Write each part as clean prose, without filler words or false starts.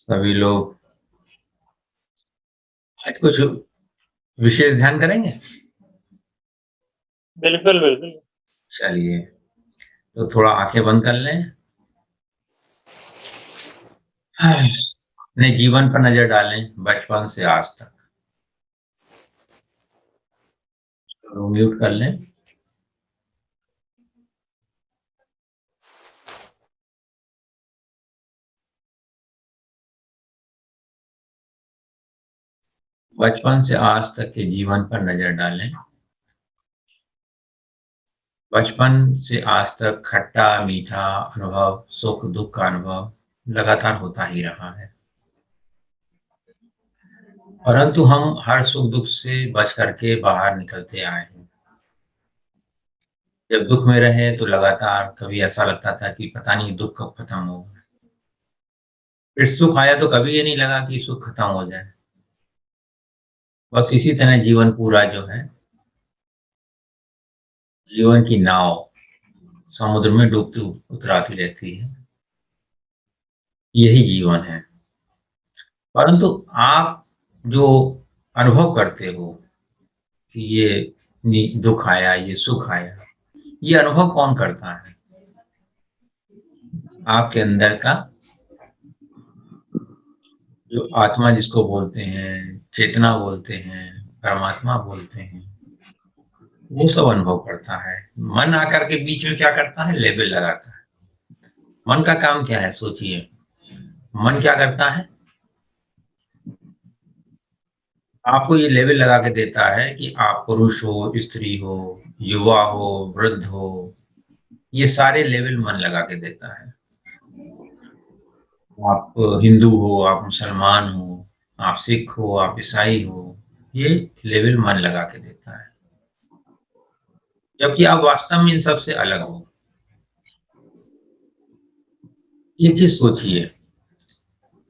सभी लोग आज कुछ विशेष ध्यान करेंगे? बिल्कुल, बिल्कुल। चलिए, तो थोड़ा आँखें बंद कर लें। अपने जीवन पर नज़र डालें, बचपन से आज तक। तो म्यूट कर लें। बचपन से आज तक के जीवन पर नज़र डालें। बचपन से आज तक खट्टा-मीठा अनुभव, सुख-दुःख का अनुभव लगातार होता ही रहा है। परंतु हम हर सुख-दुःख से बच कर के बाहर निकलते आए हैं। जब दुःख में रहे तो लगातार कभी ऐसा लगता था कि पता नहीं दुःख कब खत्म होगा। फिर सुख आया तो कभी ये नहीं लगा कि सुख खत्म हो जाए। बस इसी तरह जीवन पूरा जो है, जीवन की नाव समुद्र में डूबती उतराती रहती है। यही जीवन है। परंतु आप जो अनुभव करते हो कि ये दुःख आया, ये सुख आया, ये अनुभव कौन करता है? आपके अंदर का जो आत्मा जिसको बोलते हैं, चेतना बोलते हैं, परमात्मा बोलते हैं, वो सब अनुभव करता है। मन आकर के बीच में क्या करता है? लेबल लगाता है। मन का काम क्या है सोचिए? मन क्या करता है? आपको ये लेबल लगा के देता है कि आप पुरुष हो, स्त्री हो, युवा हो, वृद्ध हो, ये सारे लेबल मन लगा के देता है। आप हिंदू हो, आप मुसलमान हो, आप सिख हो, आप ईसाई हो, ये लेबल मन लगा के देता है। जबकि आप वास्तव में इन सब से अलग हो। एक चीज़ सोचिए,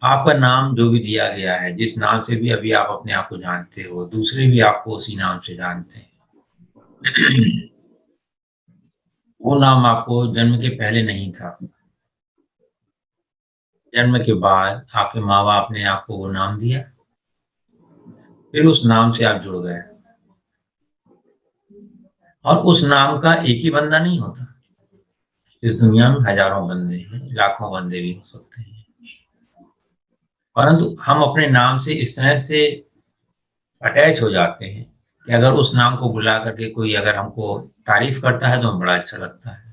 आपका नाम जो भी दिया गया है, जिस नाम से भी अभी आप अपने आप को जानते हो, दूसरे भी आपको उसी नाम से जानते हैं। वो नाम आपको जन्म के पहले नहीं था। जन्म के बाद आपके माँ-बाप ने आपको वो नाम दिया, फिर उस नाम से आप जुड़ गए और उस नाम का एक ही बंदा नहीं होता। इस दुनिया में हज़ारों बंदे हैं, लाखों बंदे भी हो सकते हैं। परंतु हम अपने नाम से इस तरह से अटैच हो जाते हैं कि अगर उस नाम को बुला करके कोई अगर हमको तारीफ़ करता है तो हमें बड़ा अच्छा लगता है।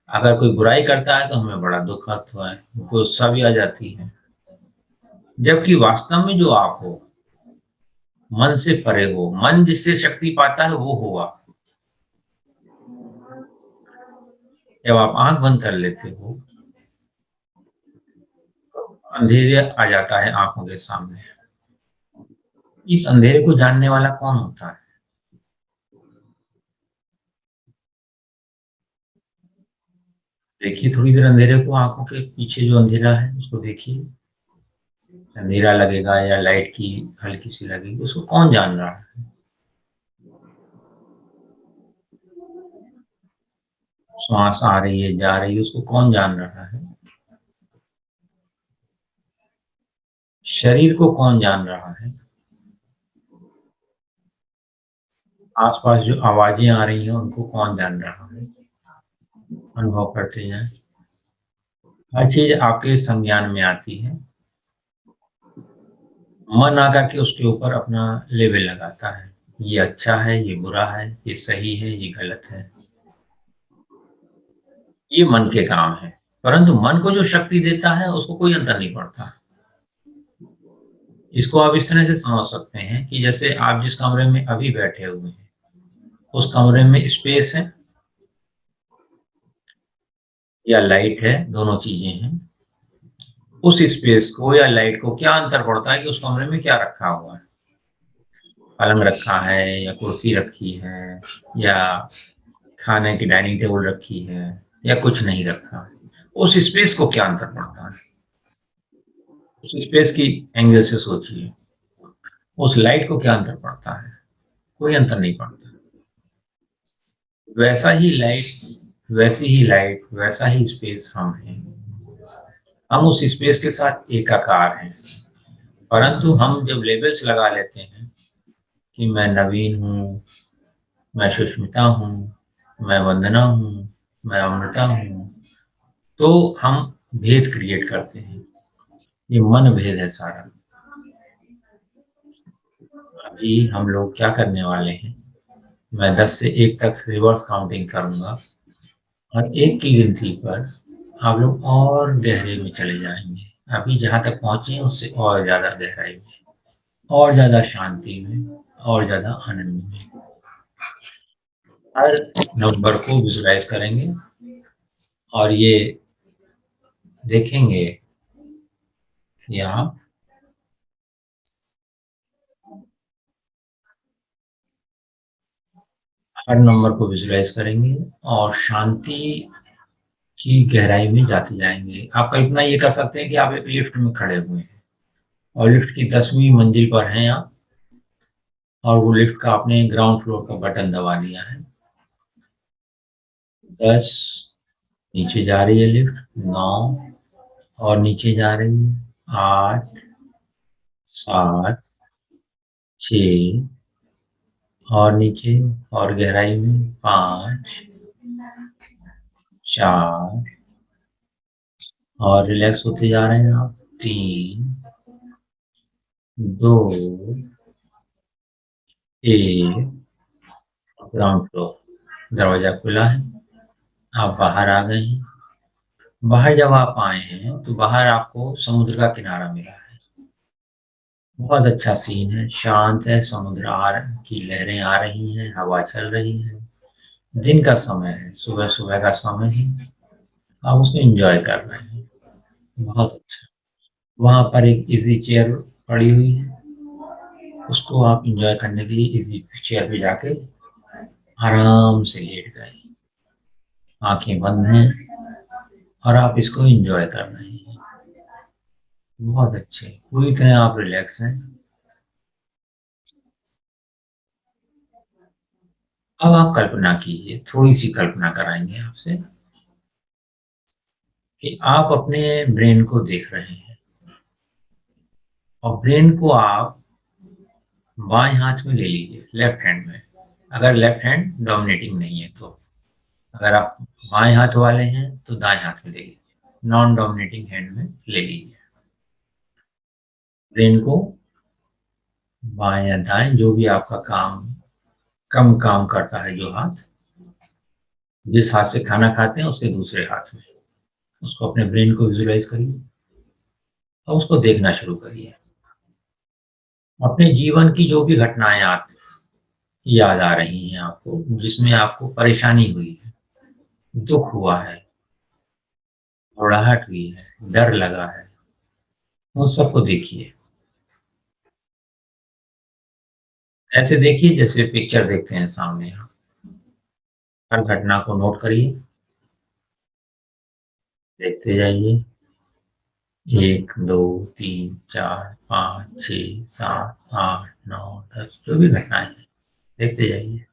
अगर कोई बुराई करता है तो हमें बड़ा दुःख होता है, गुस्सा भी आ जाती है। जबकि वास्तव में जो आप हो, मन से परे हो, मन जिससे शक्ति पाता है वो हो आप। जब आप आँख बंद कर लेते हो, अंधेरे आ जाता है आँखों के सामने। इस अंधेरे को जानने वाला कौन होता है? देखिए थोड़ी देर अंधेरे को, आँखों के पीछे जो अंधेरा है उसको देखिए। अंधेरा लगेगा या लाइट की हल्की-सी लगेगी, उसको कौन जान रहा है? श्वास आ रही है, जा रही है, उसको कौन जान रहा है? शरीर को कौन जान रहा है? आस-पास जो आवाज़ें आ रही हैं, उनको कौन जान रहा है? अनुभव करते जाएँ। हर चीज़ आपके संज्ञान में आती है। मन आकर के उसके ऊपर अपना लेबल लगाता है। ये अच्छा है, ये बुरा है, ये सही है, ये गलत है। ये मन के काम है। परंतु मन को जो शक्ति देता है, उसको कोई अंतर नहीं पड़ता। इसको आप इस तरह से समझ सकते हैं कि जैसे आप जिस कमरे में अभी बैठे हुए हैं, उस कमरे में स्पेस है या लाइट है, दोनों चीज़ें हैं। उस स्पेस को या लाइट को क्या अंतर पड़ता है कि उस कमरे में क्या रखा हुआ है? पलंग रखा है या कुर्सी रखी है या खाने की डाइनिंग टेबल रखी है या कुछ नहीं रखा है। उस स्पेस को क्या अंतर पड़ता है? उस स्पेस की एंगल से सोचिए। उस लाइट को क्या अंतर पड़ता है? कोई अंतर नहीं पड़ता। वैसा ही लाइट, वैसी ही लाइट, वैसा ही स्पेस हम हैं। हम उस स्पेस के साथ एकाकार हैं। परंतु हम जब लेबल्स लगा लेते हैं कि मैं नवीन हूँ, मैं सुष्मिता हूँ, मैं वंदना हूँ, मैं अमृता हूँ, तो हम भेद क्रिएट करते हैं। ये मन भेद है सारा। अभी हम लोग क्या करने वाले हैं, मैं 10 से 1 तक रिवर्स काउंटिंग करूँगा और 1 की गिनती पर आप लोग और गहरे में चले जाएँगे। अभी जहाँ तक पहुँचे हैं उससे और ज़्यादा गहराई में, और ज़्यादा शांति में, और ज़्यादा आनंद में। हर नंबर को विजुलाइज़ करेंगे और ये देखेंगे कि आप हर नंबर को विजुलाइज़ करेंगे और शांति की गहराई में जाते जाएँगे। आप कल्पना ये कर सकते हैं कि आप एक लिफ्ट में खड़े हुए हैं और लिफ्ट की 10वीं मंजिल पर हैं आप और वो लिफ्ट का आपने ग्राउंड फ्लोर का बटन दबा दिया है। 10 नीचे जा रही है लिफ्ट, 9 और नीचे जा रही है, 8, 7, 6 और नीचे और गहराई में 5, 4 और रिलैक्स होते जा रहे हैं आप, 3, 2, 1 ग्राउंड फ्लोर। दरवाजा खुला है, आप बाहर आ गए हैं। बाहर जब आप आए हैं तो बाहर आपको समुद्र का किनारा मिला है। बहुत अच्छा सीन है, शांत है, समुद्र की लहरें आ रही हैं, हवा चल रही है। दिन का समय है, सुबह-सुबह का समय है, आप उसको एन्जॉय कर रहे हैं। बहुत अच्छा। वहाँ पर एक ईज़ी चेयर पड़ी हुई है, उसको आप एन्जॉय करने के लिए ईज़ी चेयर पे जाके आराम से लेट गए। आँखें बंद हैं और आप इसको एन्जॉय कर रहे हैं। बहुत अच्छे, पूरी तरह आप रिलैक्स हैं। अब आप कल्पना कीजिए, थोड़ी-सी कल्पना कराएँगे आपसे कि आप अपने ब्रेन को देख रहे हैं और ब्रेन को आप बाएँ हाथ में ले लीजिए, लेफ्ट हैंड में, अगर लेफ्ट हैंड डोमिनेटिंग नहीं है तो। अगर आप बाएँ हाथ वाले हैं, तो दाएँ हाथ में ले लीजिए, नॉन डोमिनेटिंग हैंड में ले लीजिए। ब्रेन को बाएँ या दाएँ जो भी आपका काम कम काम करता है जो हाथ, जिस हाथ से खाना खाते हैं उसके दूसरे हाथ में, उसको अपने ब्रेन को विजुअलाइज़ करिए और उसको देखना शुरू करिए। अपने जीवन की जो भी घटनाएँ आप याद आ रही हैं आपको, जिसमें आपको परेशानी हुई है, दुःख हुआ है, घबराहट हुई है, डर लगा है, उन सबको देखिए। ऐसे देखिए जैसे पिक्चर देखते हैं सामने आप। हर घटना को नोट करिए, देखते जाइए। 1, 2, 3, 4, 5, 6, 7, 8, 9, 10 जो भी घटनाएँ हैं, देखते जाइए।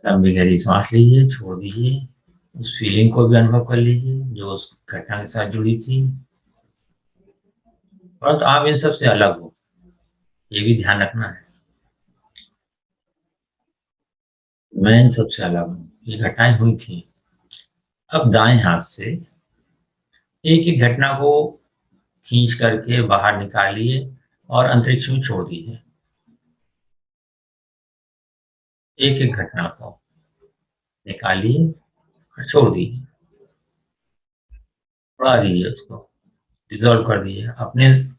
लंबी गहरी साँस लीजिए, छोड़ दीजिए। उस फीलिंग को भी अनुभव कर लीजिए, जो उस घटना के साथ जुड़ी थी। परंतु आप इन सब से अलग हो, ये भी ध्यान रखना है। मैं इन सब से अलग हूँ, ये घटनाएँ हुई थी। अब दाएँ हाथ से एक-एक घटना को खींच करके बाहर निकालिए और अंतरिक्ष में छोड़ दीजिए। एक-एक घटना को निकालिए और छोड़ दीजिए, उड़ा दीजिए उसको, डिज़ॉल्व कर दीजिए। अपने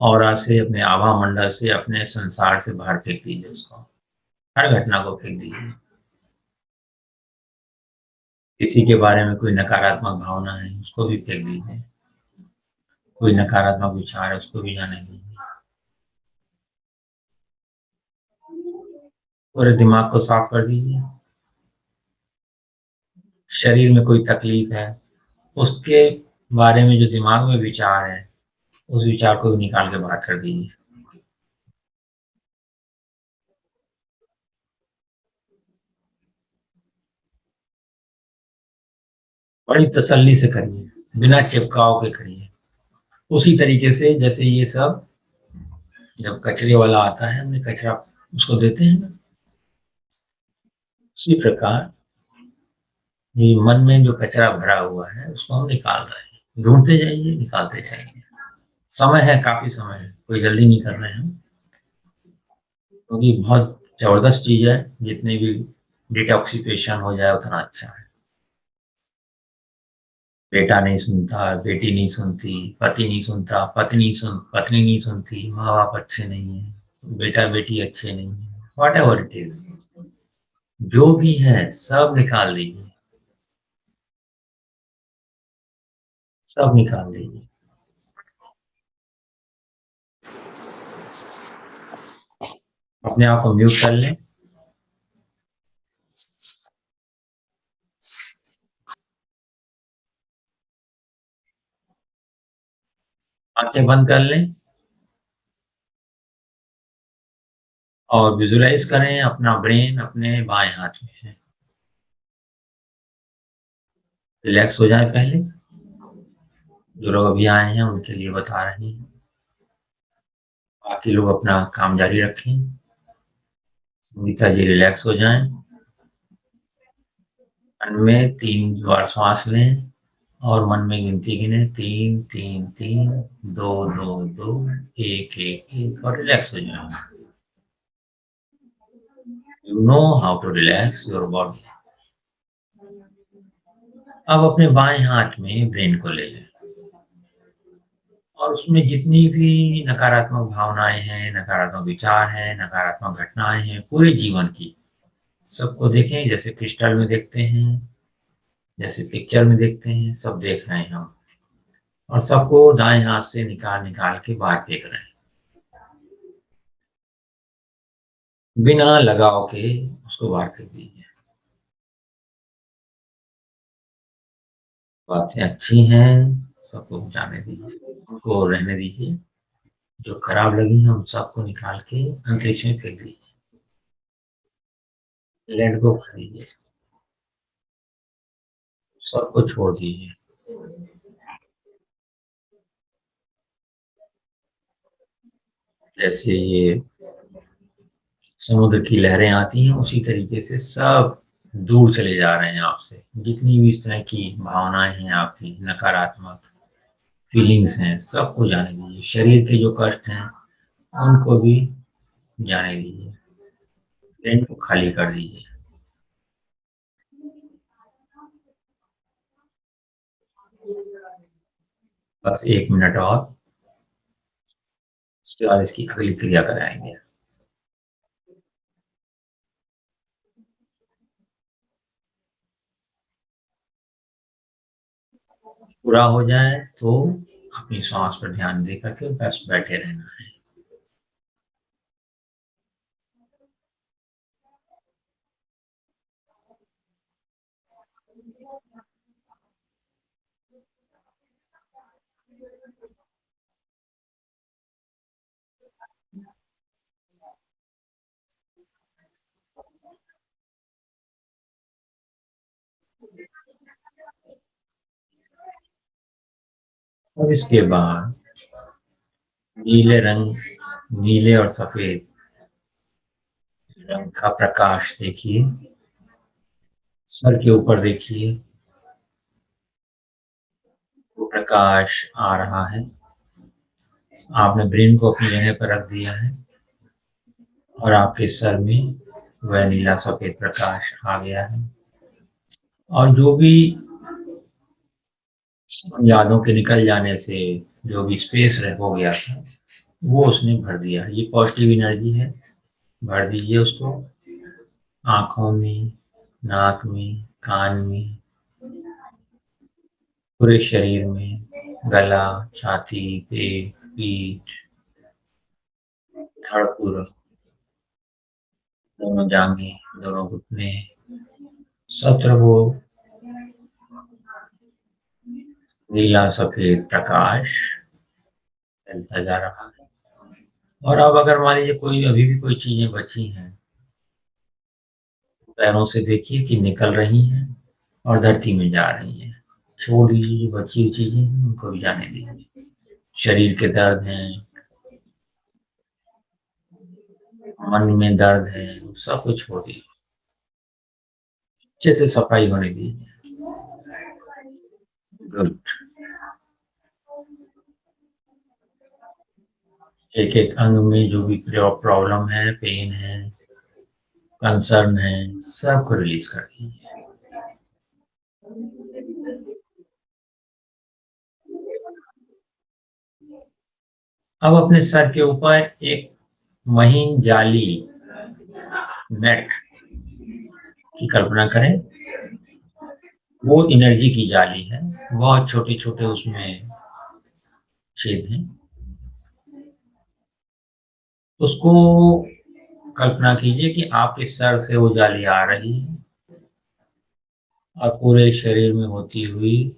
ऑरा से, अपने आभा मंडल से, अपने संसार से बाहर फेंक दीजिए उसको। हर घटना को फेंक दीजिए। किसी के बारे में कोई नकारात्मक भावना है, उसको भी फेंक दीजिए। कोई नकारात्मक विचार है, उसको भी जाने दीजिए। पूरे दिमाग को साफ कर दीजिए। शरीर में कोई तकलीफ है, उसके बारे में जो दिमाग में विचार है, उस विचार को भी निकाल के बाहर कर दीजिए। बड़ी तसल्ली से करिए, बिना चिपकाव के करिए। उसी तरीके से जैसे ये सब जब कचरे वाला आता है, हमने कचरा उसको देते हैं ना, उसी प्रकार ये मन में जो कचरा भरा हुआ है, उसको हम निकाल रहे हैं। ढूँढते जाइए, निकालते जाइए। समय है, काफ़ी समय है, कोई जल्दी नहीं कर रहे हैं हम, क्योंकि बहुत ज़बरदस्त चीज़ है, जितनी भी डिटॉक्सिफ़िकेशन हो जाए उतना अच्छा है। बेटा नहीं सुनता, बेटी नहीं सुनती, पति नहीं सुनता, पत्नी नहीं सुनती, माँ-बाप अच्छे नहीं हैं, बेटा-बेटी अच्छे नहीं हैं, व्हाटएवर इट इज़, जो भी है सब निकाल दीजिए, सब निकाल दीजिए। अपने आप को म्यूट कर लें। आँखें बंद कर लें और विजुअलाइज़ करें अपना ब्रेन अपने बाएँ हाथ में है। रिलैक्स हो जाएँ पहले, जो लोग अभी आए हैं उनके लिए बता रहे हैं। बाकी लोग अपना काम जारी रखें। सुनीता जी रिलैक्स हो जाएँ। मन में 3 बार श्वास लें और मन में गिनती गिनें 3, 3, 3, 2, 2, 2, 1, 1, 1 और रिलैक्स हो जाएँ। You know how to relax your body। अब अपने बाएँ हाथ में ब्रेन को ले लें और उसमें जितनी भी नकारात्मक भावनाएँ हैं, नकारात्मक विचार हैं, नकारात्मक घटनाएँ हैं, पूरे जीवन की, सबको देखें जैसे क्रिस्टल में देखते हैं, जैसे पिक्चर में देखते हैं, सब देख रहे हैं हम और सबको दाएँ हाथ से निकाल-निकाल के बाहर फेंक रहे हैं, बिना लगाव के उसको बाहर फेंक दीजिए। बातें अच्छी हैं, सबको जाने दीजिए, उनको रहने दीजिए, जो खराब लगी हैं उन सबको निकाल के अंतरिक्ष में फेंक दीजिए, लेट गो कर दीजिए, सबको छोड़ दीजिए। जैसे ये समुद्र की लहरें आती हैं, उसी तरीके से सब दूर चले जा रहे हैं आपसे। जितनी भी इस तरह की भावनाएँ हैं आपकी, नकारात्मक फीलिंग्स हैं, सबको जाने दीजिए। शरीर के जो कष्ट हैं, उनको भी जाने दीजिए। ब्रेन को खाली कर दीजिए। बस 1 मिनट और, उसके बाद इसकी अगली क्रिया कराएँगे। पूरा हो जाए तो अपनी साँस पर ध्यान दे कर के बस बैठे रहना है। और इसके बाद नीले रंग नीले और सफ़ेद रंग का प्रकाश देखिए, सर के ऊपर देखिए, वो प्रकाश आ रहा है। आपने ब्रेन को अपनी जगह पर रख दिया है और आपके सर में वह नीला सफ़ेद प्रकाश आ गया है और जो भी यादों के निकल जाने से जो भी स्पेस रह हो गया था, वो उसने भर दिया है। ये पॉज़िटिव एनर्जी है, भर दीजिए उसको आँखों में, नाक में, कान में, पूरे शरीर में, गला, छाती, पेट, पीठ, धड़ पूरा, दोनों जाँघें, दोनों घुटने, सब तरफ वो नीला सफ़ेद प्रकाश फैलता जा रहा है। और अब अगर मान लीजिए कोई अभी भी कोई चीज़ें बची हैं, पैरों से देखिए कि निकल रही हैं और धरती में जा रही हैं। छोड़ दीजिए, जो बची हुई चीज़ें हैं उनको भी जाने दीजिए। शरीर के दर्द हैं, मन में दर्द है, सब कुछ छोड़ दीजिए। अच्छे से सफाई होने दीजिए। गुड। एक-एक अंग में जो भी प्रॉब्लम है, पेन है, कंसर्न है, सबको रिलीज़ कर दीजिए। अब अपने सर के ऊपर एक महीन जाली, नेट की कल्पना करें। वो एनर्जी की जाली है, बहुत छोटे-छोटे उसमें छेद हैं। उसको कल्पना कीजिए कि आपके सर से वो जाली आ रही है और पूरे शरीर में होती हुई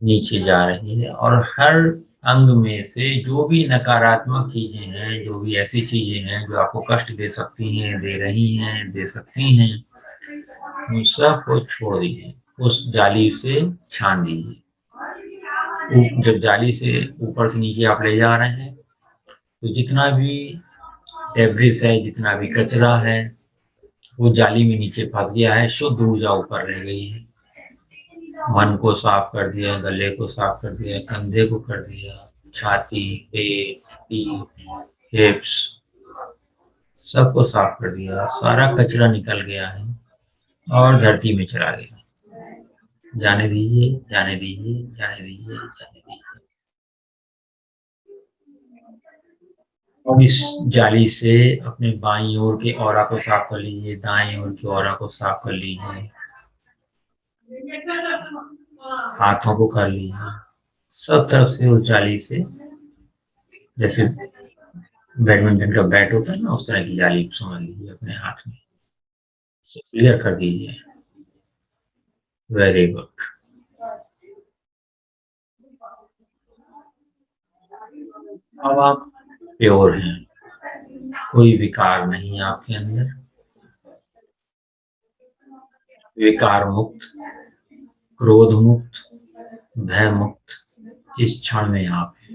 नीचे जा रही है, और हर अंग में से जो भी नकारात्मक चीज़ें हैं, जो भी ऐसी चीज़ें हैं जो आपको कष्ट दे सकती हैं, दे रही हैं, दे सकती हैं, उन सबको छोड़ दीजिए, उस जाली से छान दीजिए। जब जाली से ऊपर से नीचे आप ले जा रहे हैं, तो जितना भी डेब्रिस है, जितना भी कचरा है, वो जाली में नीचे फँस गया है, शुद्ध ऊर्जा ऊपर रह गई है। मन को साफ कर दिया, गले को साफ कर दिया, कंधे को कर दिया, छाती, पेट, पीठ, हिप्स, सबको साफ कर दिया, सारा कचरा निकल गया है और धरती में चला गया। जाने दीजिए, जाने दीजिए, जाने दीजिए, जाने दीजिए। अब इस जाली से अपने बाईं ओर के ऑरा को साफ कर लीजिए, दाएं ओर के ऑरा को साफ कर लीजिए, हाथों को कर लीजिए, सब तरफ से उस जाली से, जैसे बैडमिंटन का बैट होता है ना, उस तरह की जाली समझ लीजिए अपने हाथ में, से क्लियर कर दीजिए। Very good. अब आप प्योर हैं, कोई विकार नहीं है आपके अंदर, विकार मुक्त, क्रोध मुक्त, भय मुक्त इस क्षण में आप हैं।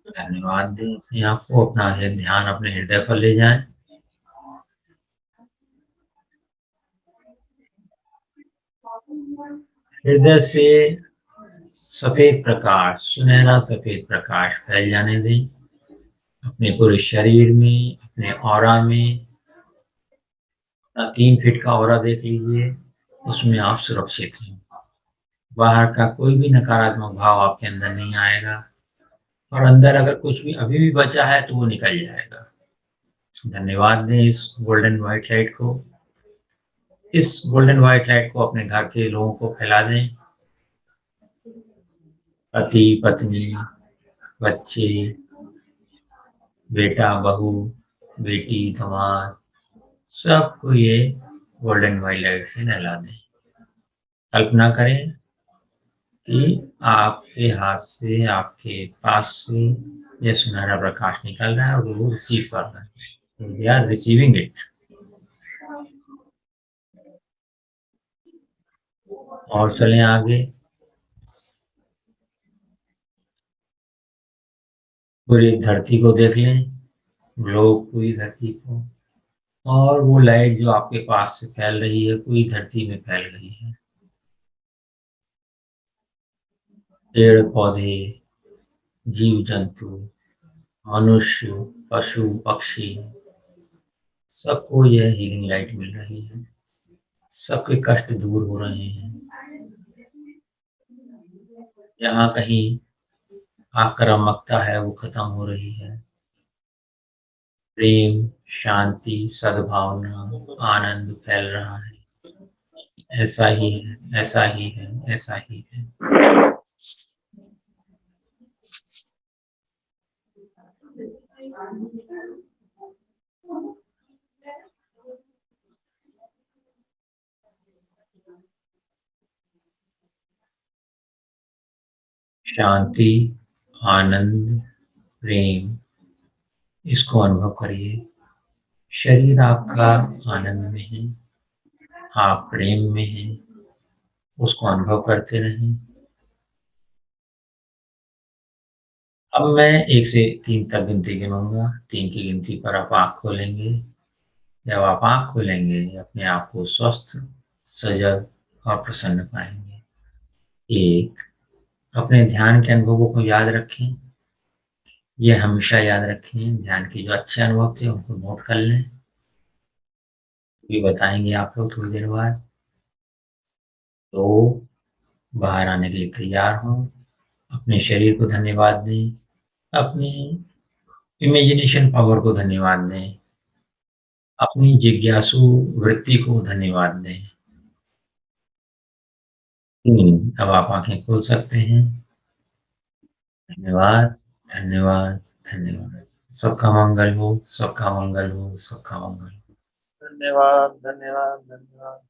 धन्यवाद दें अपने आप को, अपना ध्यान अपने हृदय पर ले जाएं। हृदय से सफेद प्रकाश, सुनहरा सफेद प्रकाश फैल जाने दें अपने पूरे शरीर में, अपने ऑरा में। 3 फीट का ऑरा देख लीजिए, उसमें आप सुरक्षित हैं। बाहर का कोई भी नकारात्मक भाव आपके अंदर नहीं आएगा, और अंदर अगर कुछ भी अभी भी बचा है तो वो निकल जाएगा। धन्यवाद दें इस गोल्डन व्हाइट लाइट को। इस गोल्डन व्हाइट लाइट को अपने घर के लोगों को फैला दें। पति, पत्नी, बच्चे, बेटा, बहू, बेटी, दामाद, सबको ये गोल्डन व्हाइट लाइट से नहला दें। कल्पना करें कि आपके हाथ से, आपके पास से यह सुनहरा प्रकाश निकल रहा है और वो रिसीव कर रहे हैं। They are receiving it. और चलें आगे, पूरी धरती को देख लें, ग्लो पूरी धरती को, और वो लाइट जो आपके पास से फैल रही है पूरी धरती में फैल रही है। पेड़ पौधे, जीव जंतु, मनुष्य, पशु, पक्षी, सबको यह हीलिंग लाइट मिल रही है। सबके कष्ट दूर हो रहे हैं। यहाँ कहीं आक्रामकता है वो खत्म हो रही है। प्रेम, शांति, सद्भावना, आनंद फैल रहा है। ऐसा ही है, ऐसा ही है, ऐसा ही है। शांति, आनंद, प्रेम, इसको अनुभव करिए। शरीर आपका आनंद में है, आप प्रेम में हैं, उसको अनुभव करते रहें। अब मैं 1 से 3 तक गिनती गिनूँगा, 3 की गिनती पर आप आँख खोलेंगे। जब आप आँख खोलेंगे, अपने आप को स्वस्थ, सजग और प्रसन्न पाएँगे। 1, अपने ध्यान के अनुभवों को याद रखें। ये हमेशा याद रखें, ध्यान के जो अच्छे अनुभव थे, उनको नोट कर लें। ये बताएँगे आप लोग थोड़ी देर बाद। 2, बाहर आने के लिए तैयार हों, अपने शरीर को धन्यवाद दें, अपनी इमेजिनेशन पावर को धन्यवाद दें, अपनी जिज्ञासु वृत्ति को धन्यवाद दें। 3, अब आप आँखें खोल सकते हैं। धन्यवाद, धन्यवाद, धन्यवाद। सबका मंगल हो, सबका मंगल हो, सबका मंगल हो। धन्यवाद, धन्यवाद, धन्यवाद।